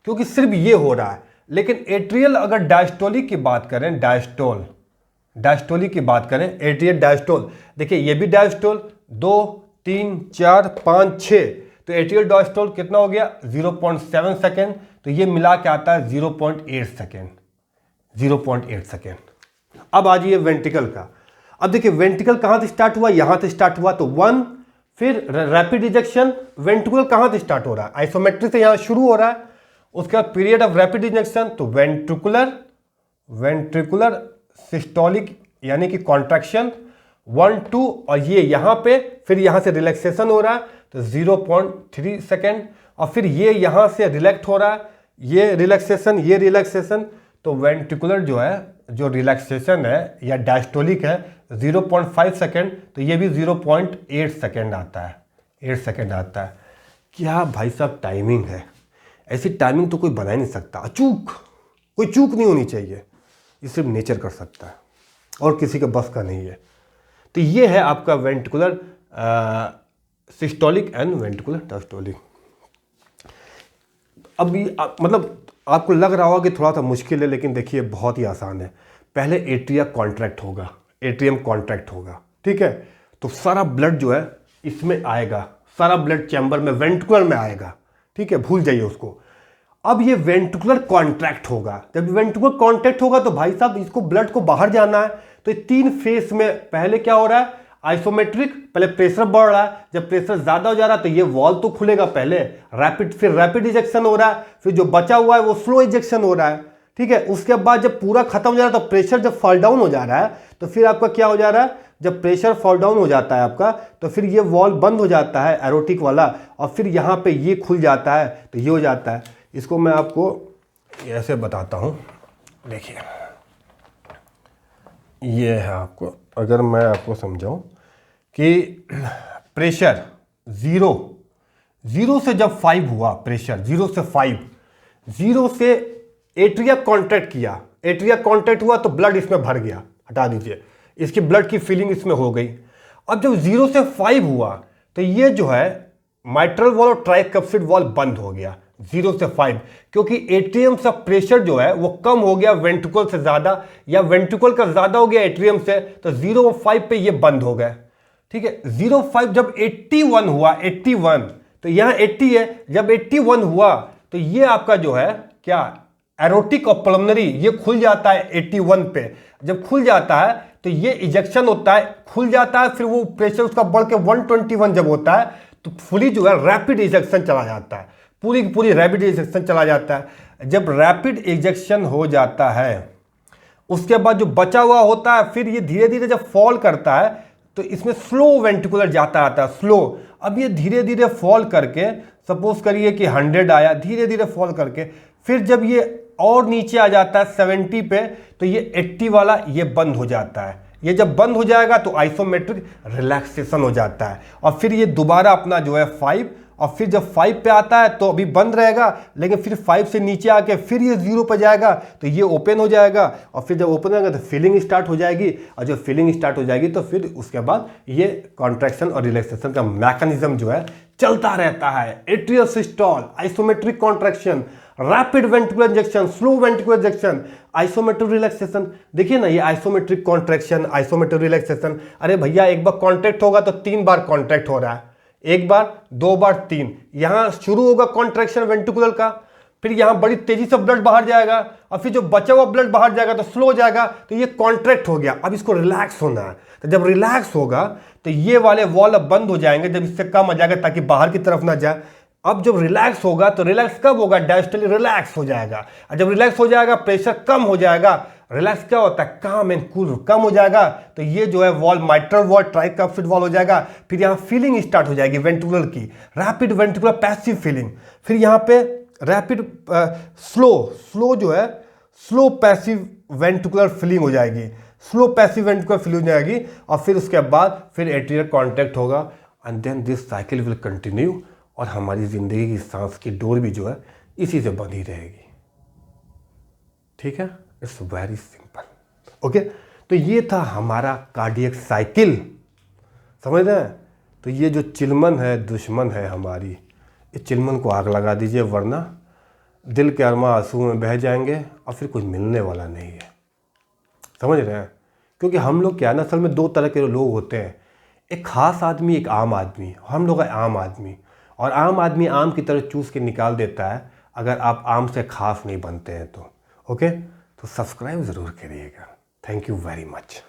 क्योंकि सिर्फ ये हो रहा है। लेकिन एट्रियल अगर डायस्टोलिक की बात करें, डायस्टोलिक की बात करें, एट्रियल डायस्टोल, देखिए ये भी डायस्टोल 2 3 4 5 6, तो एट्रियल डायस्टोल कितना हो गया? 0.7 सेकेंड। तो ये मिला के आता है 0.8 सेकेंड, 0.8 सेकेंड। अब आ जाइए वेंट्रिकल का। अब देखिए वेंट्रिकल कहाँ से स्टार्ट हुआ? यहाँ से स्टार्ट हुआ, तो 1, फिर रैपिड इजेक्शन। वेंट्रिकल कहाँ से स्टार्ट हो रहा है? आइसोमेट्रिक से यहाँ शुरू हो रहा है, उसके बाद पीरियड ऑफ रैपिड इंजेक्शन, तो वेंट्रिकुलर सिस्टोलिक यानी कि कॉन्ट्रैक्शन 1 2, और ये यहाँ पे फिर यहाँ से रिलैक्सेशन हो रहा है तो 0.3 सेकेंड, और फिर ये यहाँ से रिलैक्स हो रहा है, ये रिलैक्सेशन, तो वेंट्रिकुलर जो है जो रिलैक्सेशन है या डायस्टोलिक है 0.5 सेकेंड, तो ये भी 0.8 सेकेंड आता है, 8 सेकेंड आता है। क्या भाई साहब टाइमिंग है! ऐसी टाइमिंग तो कोई बना ही नहीं सकता। कोई चूक नहीं होनी चाहिए, ये सिर्फ नेचर कर सकता है और किसी के बस का नहीं है। तो ये है आपका ventricular systolic and ventricular diastolic. अब मतलब आपको लग रहा होगा कि थोड़ा सा मुश्किल है, लेकिन देखिए बहुत ही आसान है। पहले एट्रियम कॉन्ट्रैक्ट होगा, ठीक है, तो सारा ब्लड जो है इसमें आएगा, सारा ब्लड चैम्बर में वेंट्रिकुलर में आएगा, ठीक है, भूल जाइए उसको। अब ये वेंट्रिकुलर कॉन्ट्रैक्ट होगा। जब वेंट्रिकुलर कॉन्ट्रैक्ट होगा तो भाई साहब इसको ब्लड को बाहर जाना है, तो ये 3 फेस में पहले क्या हो रहा है? आइसोमेट्रिक, पहले प्रेशर बढ़ रहा है, जब प्रेशर ज्यादा हो जा रहा है तो ये वॉल तो खुलेगा पहले, फिर रैपिड इजेक्शन हो रहा है, फिर जो बचा हुआ है वो स्लो इजेक्शन हो रहा है, ठीक है। उसके बाद जब पूरा खत्म हो जा रहा है तो प्रेशर जब फॉल डाउन हो जा रहा है तो फिर आपका क्या हो जा रहा है? जब प्रेशर फॉल डाउन हो जाता है आपका तो फिर ये वॉल बंद हो जाता है एरोटिक वाला, और फिर यहाँ पे ये खुल जाता है तो ये हो जाता है। इसको मैं आपको ऐसे बताता हूँ, देखिए ये है आपको, अगर मैं आपको समझाऊं कि प्रेशर 0 से जब 5 हुआ, प्रेशर 0 से 5, 0 से एट्रिया कॉन्ट्रैक्ट किया, एट्रिया कॉन्ट्रैक्ट हुआ तो ब्लड इसमें भर गया, हटा दीजिए, इसकी ब्लड की फीलिंग इसमें हो गई। अब जब 0 से 5 हुआ तो ये जो है माइट्रल वॉल और ट्राइकप्सिड वॉल बंद हो गया 0 से 5, क्योंकि एट्रियम का प्रेशर जो है वो कम हो गया वेंट्रिकल से ज्यादा, या वेंट्रिकल का ज्यादा हो गया एट्रियम से, तो 0 और 5 पे ये बंद हो गए, ठीक है। 0.5 जब 81 हुआ, 81 तो यहाँ 80 है, जब 81 हुआ तो ये आपका जो है क्या एरोटिक और पल्मोनरी ये खुल जाता है 81 पे। जब खुल जाता है तो ये इजेक्शन होता है, खुल जाता है, फिर वो प्रेशर उसका बढ़ के 121 जब होता है तो फुली जो है रैपिड इजेक्शन चला जाता है, पूरी की पूरी रैपिड इजेक्शन चला जाता है। जब रैपिड इजेक्शन हो जाता है उसके बाद जो बचा हुआ होता है फिर ये धीरे धीरे जब फॉल करता है तो इसमें स्लो वेंट्रिकुलर जाता आता है, स्लो। अब ये धीरे धीरे फॉल करके, सपोज करिए कि 100 आया, धीरे धीरे फॉल करके फिर जब ये और नीचे आ जाता है 70 पे तो ये 80 वाला ये बंद हो जाता है। ये जब बंद हो जाएगा तो आइसोमेट्रिक रिलैक्सेशन हो जाता है, और फिर ये दोबारा अपना जो है 5 और फिर जब 5 पे आता है तो अभी बंद रहेगा, लेकिन फिर 5 से नीचे आके फिर ये 0 पे जाएगा तो ये ओपन हो जाएगा, और फिर जब ओपन होगा तो फीलिंग स्टार्ट हो जाएगी, और जब फीलिंग स्टार्ट हो जाएगी तो फिर उसके बाद ये कॉन्ट्रैक्शन और रिलैक्सेशन का मैकेनिज्म जो है चलता रहता है। Atrial systole, isometric contraction, rapid ventricular injection, slow ventricular injection, isometric relaxation. देखिए ना, ये आइसोमेट्रिक कॉन्ट्रैक्शन, आइसोमेट्रिक रिलैक्सेशन। अरे भैया, एक बार कॉन्ट्रैक्ट होगा तो 3 बार कॉन्ट्रैक्ट हो रहा है, 1 बार 2 बार 3। यहां शुरू होगा कॉन्ट्रैक्शन वेंट्रिकुलर का, फिर यहां बड़ी तेजी से ब्लड बाहर जाएगा, और फिर जो बचा हुआ ब्लड बाहर जाएगा तो स्लो हो जाएगा, तो ये कॉन्ट्रैक्ट हो गया। अब इसको रिलैक्स होना है, तो जब रिलैक्स होगा तो ये वाले वॉल अब बंद हो जाएंगे, जब इससे कम आ जाएगा ताकि बाहर की तरफ ना जाए। अब जब रिलैक्स होगा तो रिलैक्स कब होगा? डायस्टली रिलैक्स हो जाएगा, और जब रिलैक्स हो जाएगा प्रेशर कम हो जाएगा। रिलैक्स क्या होता है? काम एंड कूल, कम हो जाएगा, तो ये जो है wall mitral valve, tricuspid wall हो जाएगा। फिर यहाँ फीलिंग स्टार्ट हो जाएगी वेंट्रिकुलर की, रैपिड वेंट्रिकुलर पैसिव फीलिंग। फिर यहाँ पे रैपिड स्लो जो है स्लो पैसिव वेंट्रिकुलर फीलिंग हो जाएगी, स्लो पैसिव वेंट्रिकुलर फीलिंग हो जाएगी, और फिर उसके बाद फिर एट्रियल कॉन्टैक्ट होगा, and then this cycle will continue, और हमारी जिंदगी की सांस की डोर भी जो है इसी से बंधी रहेगी। ठीक है, इट्स वेरी सिंपल। ओके, तो ये था हमारा कार्डियक साइकिल, समझ रहे हैं? तो ये जो चिलमन है, दुश्मन है हमारी, इस चिलमन को आग लगा दीजिए, वरना दिल के अरमा आंसू में बह जाएंगे और फिर कुछ मिलने वाला नहीं है। समझ रहे हैं? क्योंकि हम लोग क्या ना, असल में 2 तरह के लोग होते हैं, एक खास आदमी, एक आम आदमी। हम लोग है आम आदमी, और आम आदमी आम की तरह चूस के निकाल देता है अगर आप आम से खास नहीं बनते हैं तो। ओके, तो सब्सक्राइब ज़रूर करिएगा। Thank you very much.